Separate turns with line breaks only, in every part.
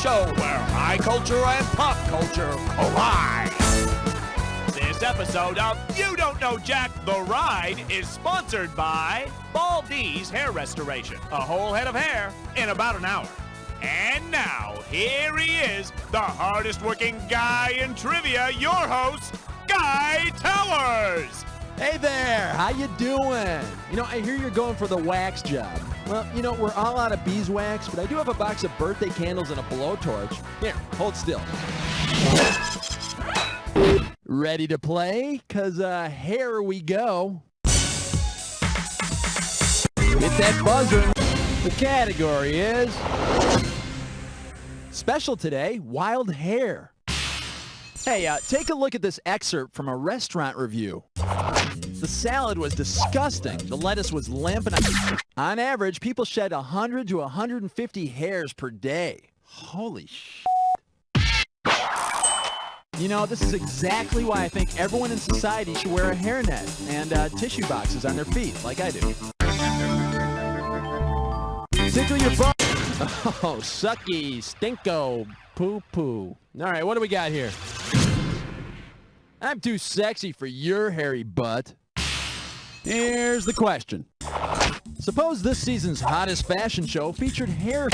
show where high culture and pop culture collide. This episode of You Don't Know Jack The Ride is sponsored by Baldy's Hair Restoration. A whole head of hair in about an hour. And now, here he is, the hardest working guy in trivia, your host, Guy Towers.
Hey there, how you doing? You know, I hear you're going for the wax job. Well, you know, we're all out of beeswax, but I do have a box of birthday candles and a blowtorch. Here, hold still. Ready to play? 'Cause here we go. Hit that buzzer. The category is special today, wild hair. Hey, take a look at this excerpt from a restaurant review. The salad was disgusting. The lettuce was limp, and on average, people shed 100 to 150 hairs per day. Holy shit. You know, this is exactly why I think everyone in society should wear a hairnet and tissue boxes on their feet, like I do. Tickle your butt. Oh, sucky, stinko, poo-poo. All right, what do we got here? I'm too sexy for your hairy butt. Here's the question. Suppose this season's hottest fashion show featured hair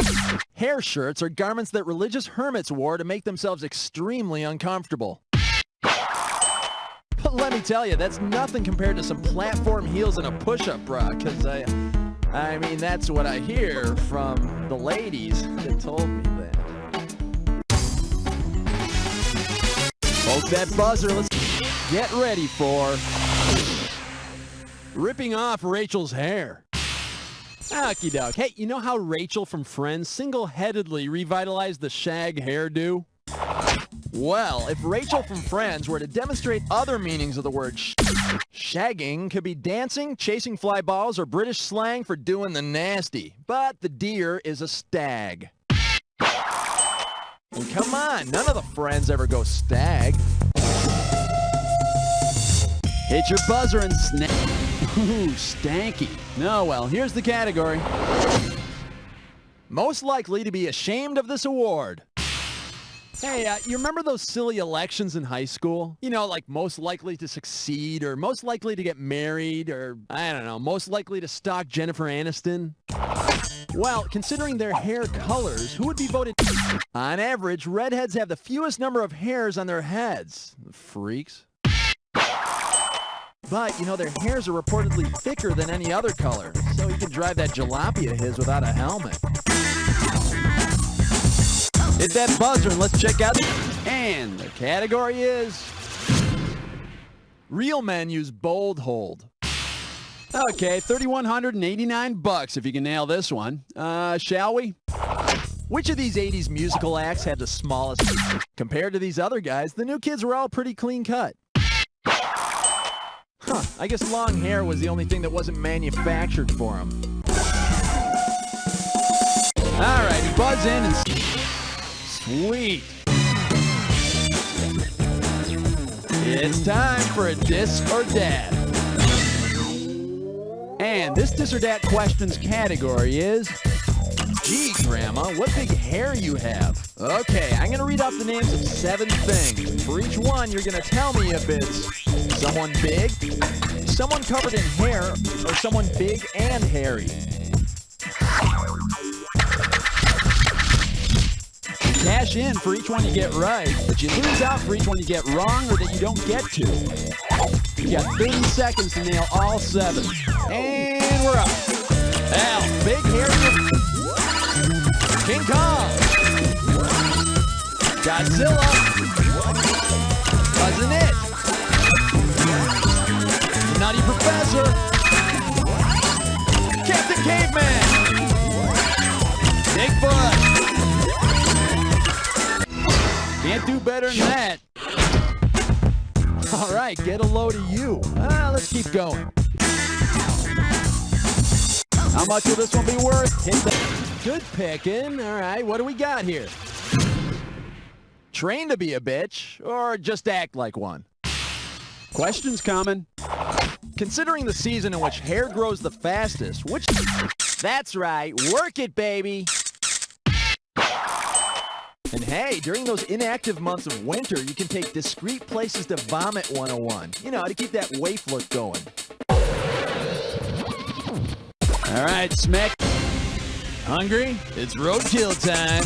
shirts or garments that religious hermits wore to make themselves extremely uncomfortable. But let me tell you, that's nothing compared to some platform heels and a push-up bra, because I mean, that's what I hear from the ladies that told me that. Poke that buzzer. Let's get ready for ripping off Rachel's hair. Okie doke. Hey, you know how Rachel from Friends single-headedly revitalized the shag hairdo? Well, if Rachel from Friends were to demonstrate other meanings of the word shagging, could be dancing, chasing fly balls, or British slang for doing the nasty. But the deer is a stag. And come on, none of the Friends ever go stag. Hit your buzzer and snap. Ooh, stanky. No, well, here's the category. Most likely to be ashamed of this award. Hey, you remember those silly elections in high school? You know, like most likely to succeed, or most likely to get married, or, I don't know, most likely to stalk Jennifer Aniston? Well, considering their hair colors, who would be voted? On average, redheads have the fewest number of hairs on their heads. Freaks. But, you know, their hairs are reportedly thicker than any other color, so he can drive that jalopy of his without a helmet. Hit that buzzer and let's check out. And the category is real men use bold hold. Okay, $3,189 if you can nail this one. Shall we? Which of these 80s musical acts had the smallest? Compared to these other guys, the new kids were all pretty clean cut. Huh, I guess long hair was the only thing that wasn't manufactured for them. All right, buzz in and sweet. It's time for a Dis or Dat. And this Dis or Dat questions category is, gee, Grandma, what big hair you have. Okay, I'm going to read off the names of 7 things. For each one, you're going to tell me if it's someone big, someone covered in hair, or someone big and hairy. Cash in for each one you get right, but you lose out for each one you get wrong or that you don't get to. You got 30 seconds to nail all 7. And we're up. Al, big hair. King Kong. Godzilla. Wasn't it? Nutty Professor. Captain Caveman. Bigfoot. Can't do better than that. All right, get a load of you. Let's keep going. How much will this one be worth? Hit the good picking. All right, what do we got here? Train to be a bitch, or just act like one? Questions coming. Considering the season in which hair grows the fastest, which... That's right, work it, baby. hey, during those inactive months of winter, you can take discreet places to vomit 101. You know, to keep that waif look going. All right, Smack. Hungry? It's roadkill time.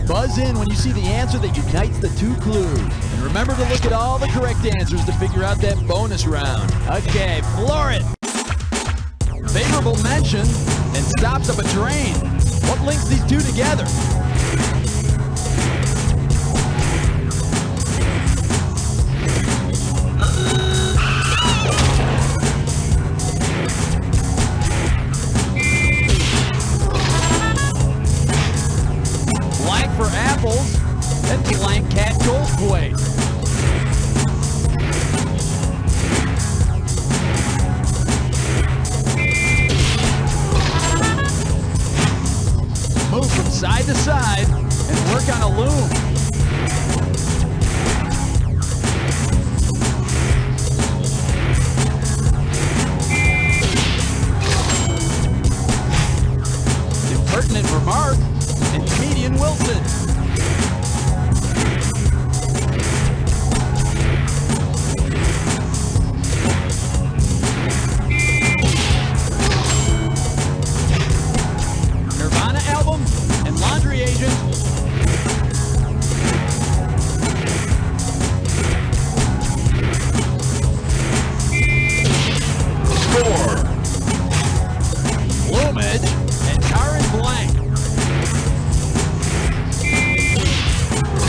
Buzz in when you see the answer that unites the two clues. And remember to look at all the correct answers to figure out that bonus round. Okay, floor it. Favorable mention and stops up a drain. What links these two together? Blank for apples and blank cat gold plate. Move from side to side and work on a loom. Impertinent remark and comedian Wilson. Nirvana album and laundry agent. Score. Plumage and Karen Blank.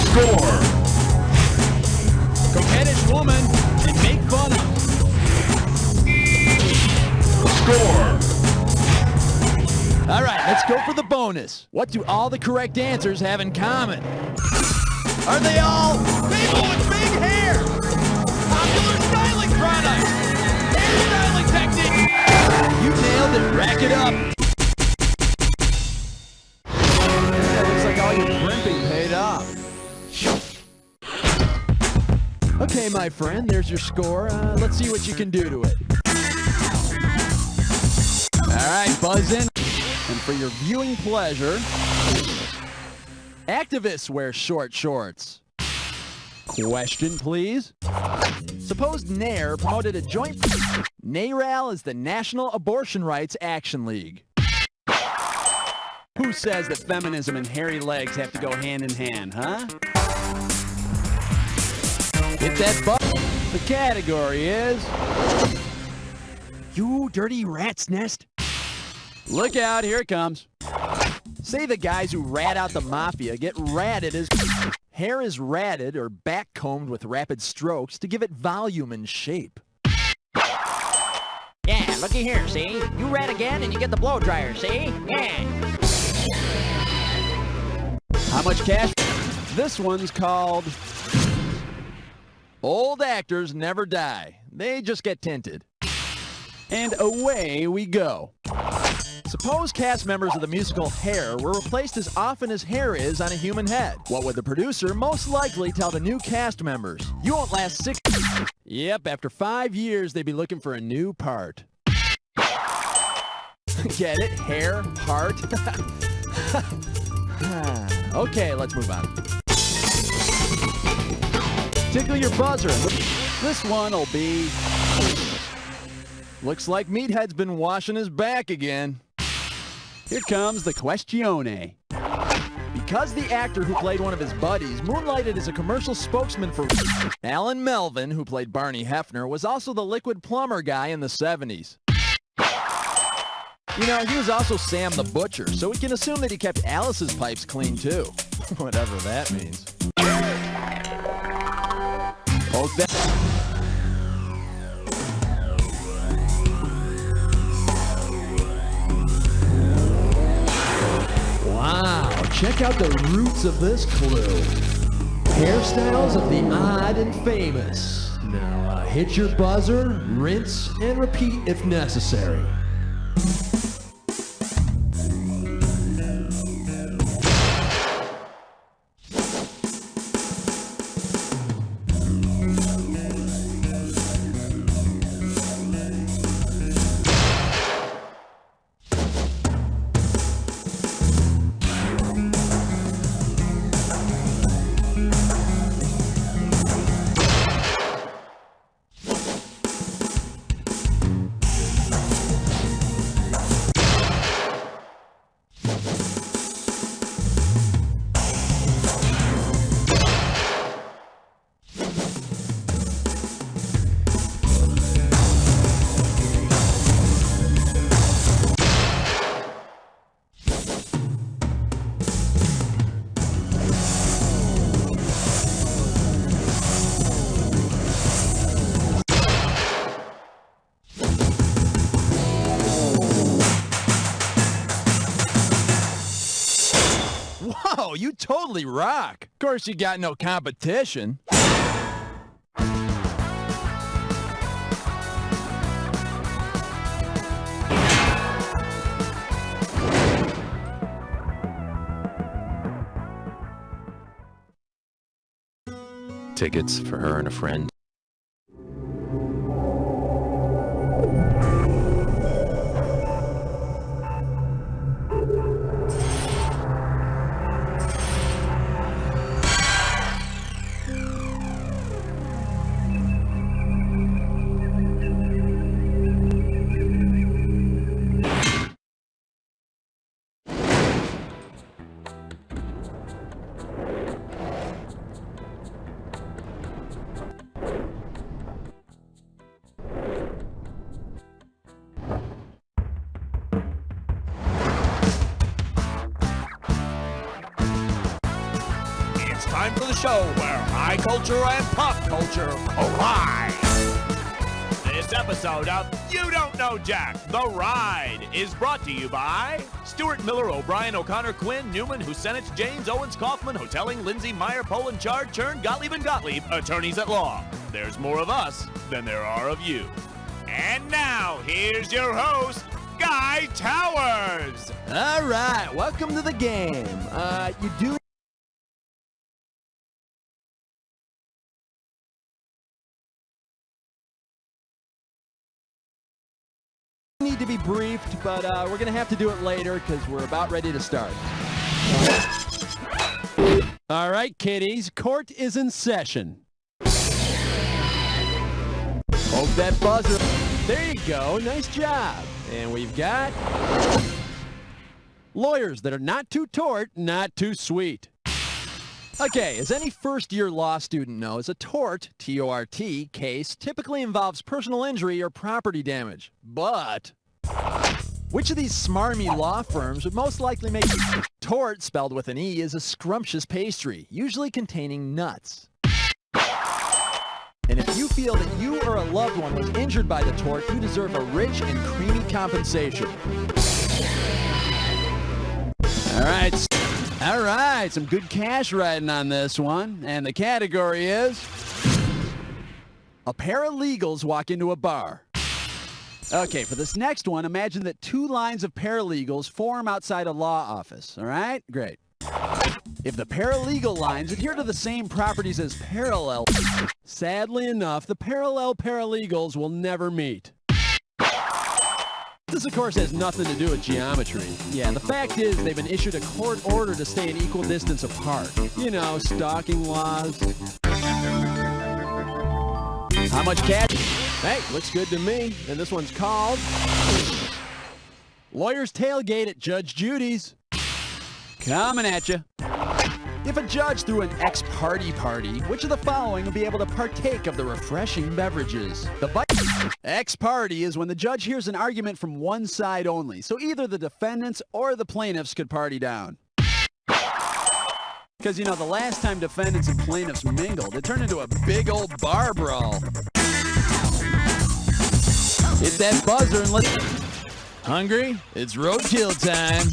Score. Coquettish woman and make fun of. Score. All right, let's go for the bonus. What do all the correct answers have in common? Are they all people with big hair? Popular styling products. Hairstyling technique. You nailed it. Rack it up. That looks like all your primping paid off. Okay, my friend, there's your score. Let's see what you can do to it. All right, buzz in. And for your viewing pleasure, activists wear short shorts. Question, please. Suppose Nair promoted a joint... NARAL is the National Abortion Rights Action League. Who says that feminism and hairy legs have to go hand in hand, huh? Hit that button. The category is... You dirty rat's nest. Look out, here it comes. Say the guys who rat out the mafia get ratted as... Hair is ratted or back-combed with rapid strokes to give it volume and shape.
Yeah, looky here, see? You rat again and you get the blow dryer, see? Yeah.
How much cash? This one's called... Old actors never die. They just get tinted. And away we go. Suppose cast members of the musical Hair were replaced as often as hair is on a human head. What would the producer most likely tell the new cast members? You won't last 6... Yep, after 5 years, they'd be looking for a new part. Get it? Hair? Part? Okay, let's move on. Tickle your buzzer. This one'll be... Looks like Meathead's been washing his back again. Here comes the questione. Because the actor who played one of his buddies moonlighted as a commercial spokesman for Alan Melvin, who played Barney Hefner, was also the liquid plumber guy in the 70s. You know, he was also Sam the Butcher, so we can assume that he kept Alice's pipes clean too. Whatever that means. Poke that. Wow, check out the roots of this clue. Hairstyles of the odd and famous. Now, hit your buzzer, rinse, and repeat if necessary. Whoa, you totally rock. Of course, you got no competition.
Tickets for her and a friend.
Time for the show where high culture and pop culture collide. This episode of You Don't Know Jack, The Ride, is brought to you by Stuart Miller, O'Brien, O'Connor, Quinn, Newman, Husenich, James, Owens, Kaufman, Hotelling, Lindsay, Meyer, Poland, Chard, Chern, Gottlieb, and Gottlieb, attorneys at law. There's more of us than there are of you. And now, here's your host, Guy Towers.
All right, welcome to the game. You do need to be briefed, but we're going to have to do it later because we're about ready to start. All right, kiddies, court is in session. Hold that buzzer. There you go. Nice job. And we've got lawyers that are not too tort, not too sweet. Okay, as any first-year law student knows, a tort, T-O-R-T, case typically involves personal injury or property damage. But which of these smarmy law firms would most likely make tort, spelled with an E, is a scrumptious pastry, usually containing nuts? And if you feel that you or a loved one was injured by the tort, you deserve a rich and creamy compensation. All right, some good cash riding on this one. And the category is a pair of legals walk into a bar. Okay, for this next one, imagine that two lines of paralegals form outside a law office. All right, great. If the paralegal lines adhere to the same properties as parallel, sadly enough, the parallel paralegals will never meet. This, of course, has nothing to do with geometry. Yeah, the fact is they've been issued a court order to stay an equal distance apart. You know, stalking laws. How much cash? Hey, looks good to me. And this one's called Lawyers Tailgate at Judge Judy's. Coming at you. If a judge threw an ex-party party, which of the following would be able to partake of the refreshing beverages? The ex-party is when the judge hears an argument from one side only, so either the defendants or the plaintiffs could party down. Because, you know, the last time defendants and plaintiffs mingled, it turned into a big old bar brawl. Hit that buzzer and let's... Hungry? It's roadkill time.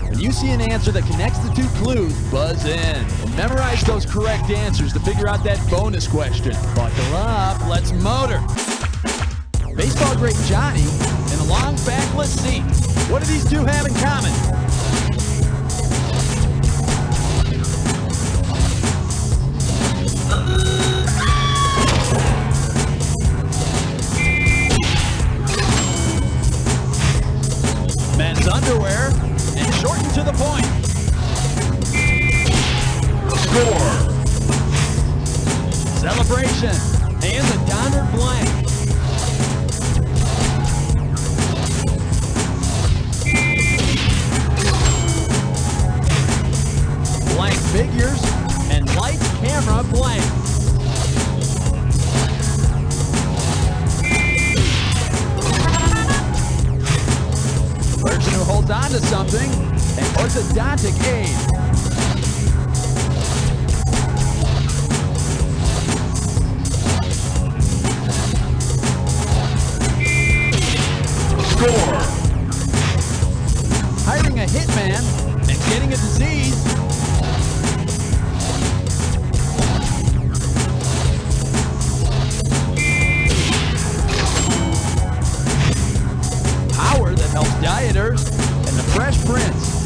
When you see an answer that connects the two clues, buzz in. And memorize those correct answers to figure out that bonus question. Buckle up, let's motor. Baseball great Johnny and a long backless seat. What do these two have in common? Men's underwear and shortened to the point. Score. Celebration and the Donner blank. Blank figures and lights, camera, blank. Person who holds on to something, an orthodontic aid. Score. a hitman and getting a disease. Power that helps dieters and the Fresh Prince.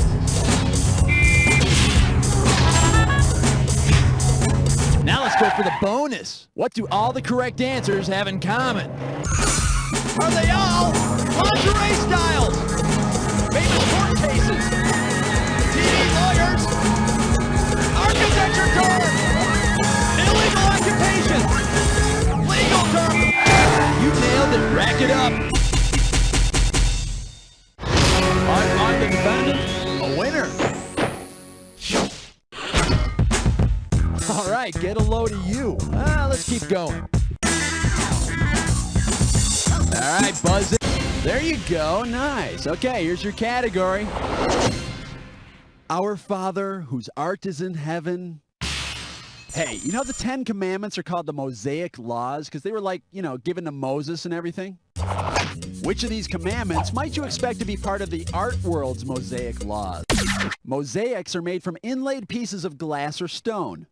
Now let's go for the bonus. What do all the correct answers have in common? Are they all lingerie styles? Famous court cases? TV lawyers? Architecture terms? Illegal occupations? Legal terms? You nailed it. Rack it up. I'm the defendant. A winner. All right, get a load of you. Let's keep going. All right, buzz it. There you go. Nice. Okay, here's your category. Our Father, whose art is in heaven. Hey, you know the 10 Commandments are called the Mosaic Laws because they were like, given to Moses and everything? Which of these commandments might you expect to be part of the art world's Mosaic Laws? Mosaics are made from inlaid pieces of glass or stone.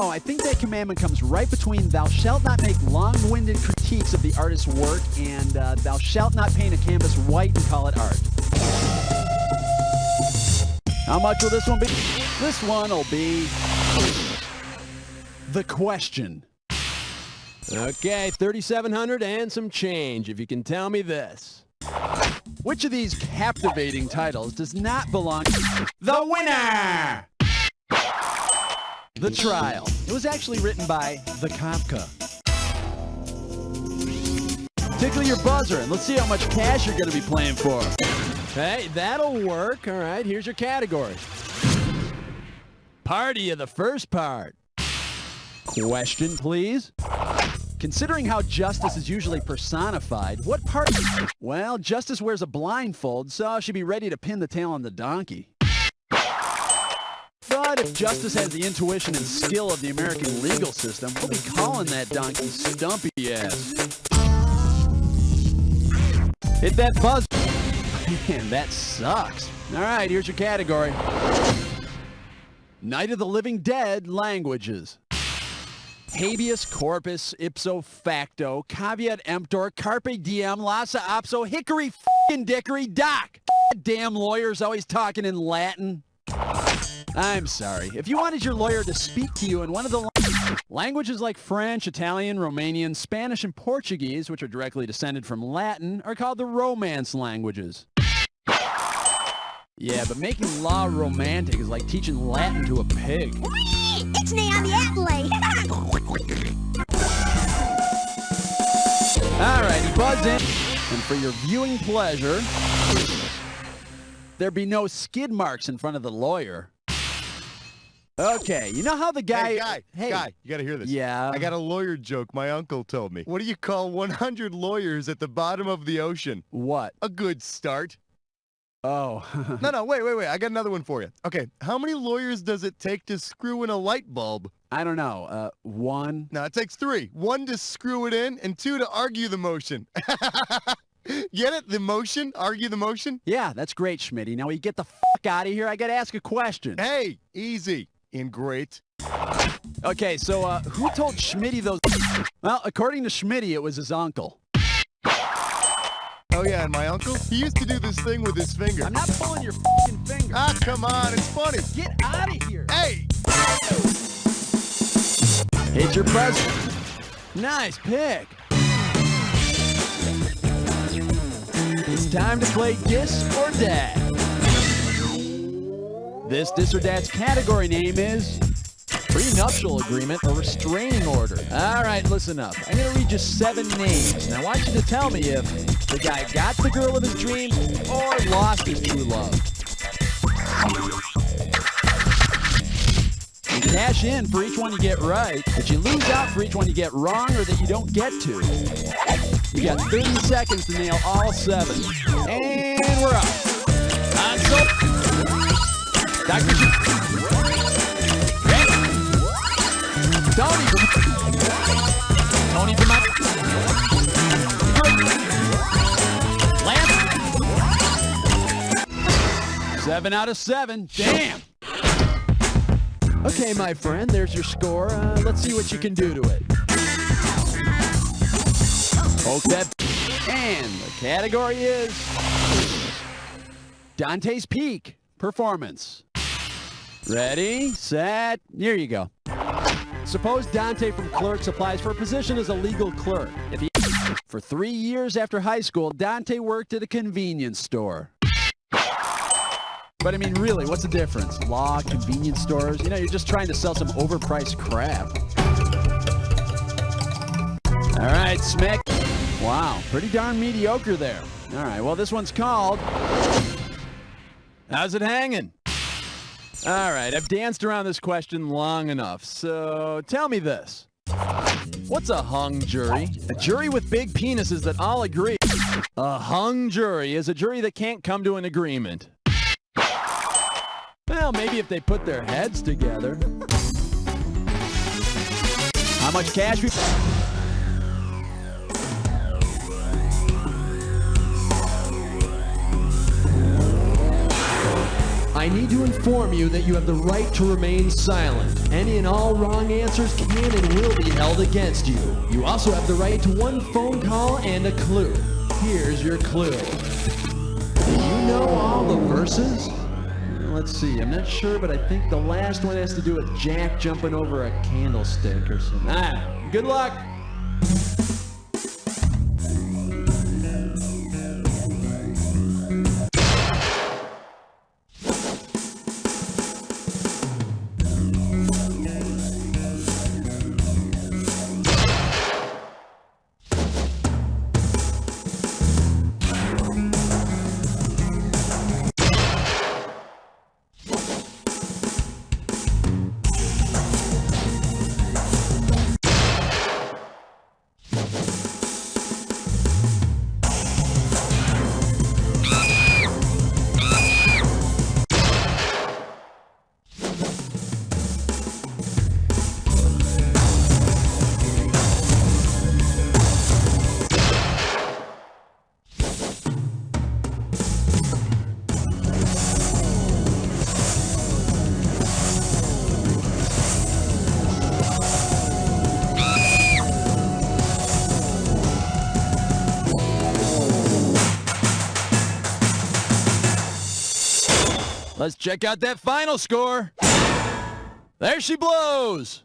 I think that commandment comes right between thou shalt not make long-winded critiques of the artist's work and thou shalt not paint a canvas white and call it art. How much will this one be? This one will be the question. Okay, 3,700 and some change, if you can tell me this. Which of these captivating titles does not belong to the winner? The Trial. It was actually written by the Kafka. Tickle your buzzer and let's see how much cash you're going to be playing for. Hey, that'll work. All right, here's your category. Party of the first part. Question, please. Considering how justice is usually personified, what part? Well, justice wears a blindfold, so she'll be ready to pin the tail on the donkey. But if justice has the intuition and skill of the American legal system, we'll be calling that donkey Stumpy ass. Hit that buzz. Man, that sucks. All right, here's your category. Night of the Living Dead languages. Habeas corpus, ipso facto, caveat emptor, carpe diem, lassa opso, hickory f***ing dickory doc. Damn lawyers always talking in Latin. I'm sorry. If you wanted your lawyer to speak to you in one of the languages like French, Italian, Romanian, Spanish, and Portuguese, which are directly descended from Latin, are called the Romance languages. Yeah, but making law romantic is like teaching Latin to a pig.
It's me on the Adelaide.
All righty, buzz in. And for your viewing pleasure, there be no skid marks in front of the lawyer. Okay, you know how the guy...
Hey, guy, you gotta hear this.
Yeah?
I got a lawyer joke my uncle told me. What do you call 100 lawyers at the bottom of the ocean?
What?
A good start.
Oh.
No, wait. I got another one for you. Okay, how many lawyers does it take to screw in a light bulb?
I don't know. One?
No, it takes 3. 1 to screw it in, and 2 to argue the motion. Get it? The motion? Argue the motion?
Yeah, that's great, Schmitty. Now, will you get the fuck out of here? I gotta ask a question.
Hey, easy. In great.
Okay, so, who told Schmitty those... Well, according to Schmitty, it was his uncle.
Oh, yeah, and my uncle? He used to do this thing with his finger.
I'm not pulling your fucking finger.
Ah, come on, it's funny.
Get out of here.
Hey!
Hit your buzzer. Nice pick. It's time to play Dis or Dat. This or Dat's category name is prenuptial agreement or restraining order. All right, listen up. I'm going to read you 7 names, and I want you to tell me if the guy got the girl of his dreams or lost his true love. You cash in for each one you get right, but you lose out for each one you get wrong or that you don't get to. You got 30 seconds to nail all 7. And we're up. Dr. Tony from my... Lance? 7 out of 7. Damn! Okay, my friend, there's your score. Let's see what you can do to it. Poke that. And the category is Dante's Peak Performance. Ready, set, here you go. Suppose Dante from Clerks applies for a position as a legal clerk. For 3 years after high school, Dante worked at a convenience store. But I mean, really, what's the difference? Law, convenience stores? You know, you're just trying to sell some overpriced crap. All right, Smick. Wow, pretty darn mediocre there. All right, well, this one's called How's It Hanging? All right, I've danced around this question long enough, so tell me this. What's a hung jury? A jury with big penises that all agree. A hung jury is a jury that can't come to an agreement. Well, maybe if they put their heads together. How much cash we... I need to inform you that you have the right to remain silent. Any and all wrong answers can and will be held against you. You also have the right to one phone call and a clue. Here's your clue. Do you know all the verses? Let's see, I'm not sure, but I think the last one has to do with Jack jumping over a candlestick or something. Ah, good luck. Let's check out that final score. There she blows.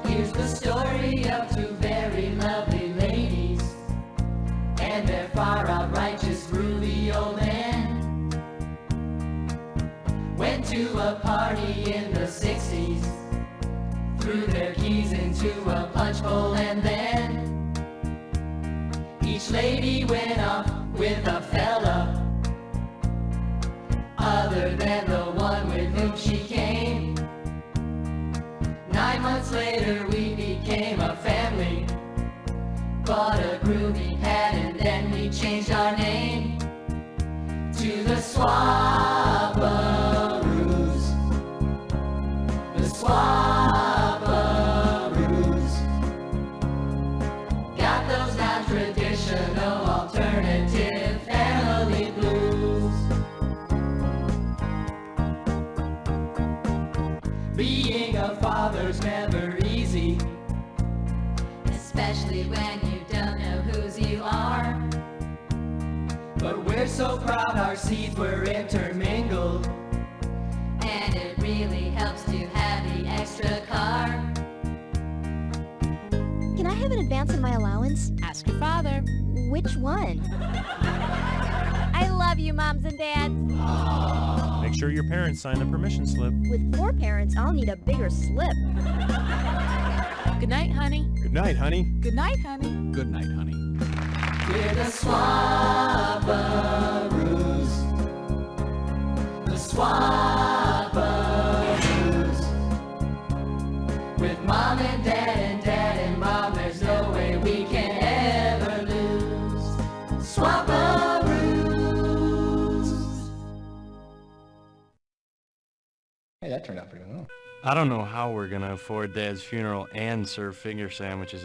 Here's the story of two very lovely ladies and their far-out righteous groovy old man. Went to a party in the 60s, threw their keys into a punch bowl, and then each lady went off with a fella other than the one with whom she came. 9 months later we became a family, bought a groovy hat, and then we changed our name to the Swabbaroos. The Swabbaroos. Got those non-traditional alternative family blues. Being a father's never easy, especially when you don't know whose you are. But we're so proud our seeds were intermingled, and it really helps to have the extra car.
Can I have an advance on my allowance?
Ask your father.
Which one?
I love you, moms and dads.
Make sure your parents sign the permission slip.
With 4 parents, I'll need a bigger slip.
Good night, honey.
Good night, honey.
Good night, honey.
Good night, honey.
We're the Swabbaroos. The Swabbaroos. With mom and dad and mom, there's no way we can ever lose.
Hey, that turned out pretty well.
I don't know how we're gonna afford Dad's funeral and serve finger sandwiches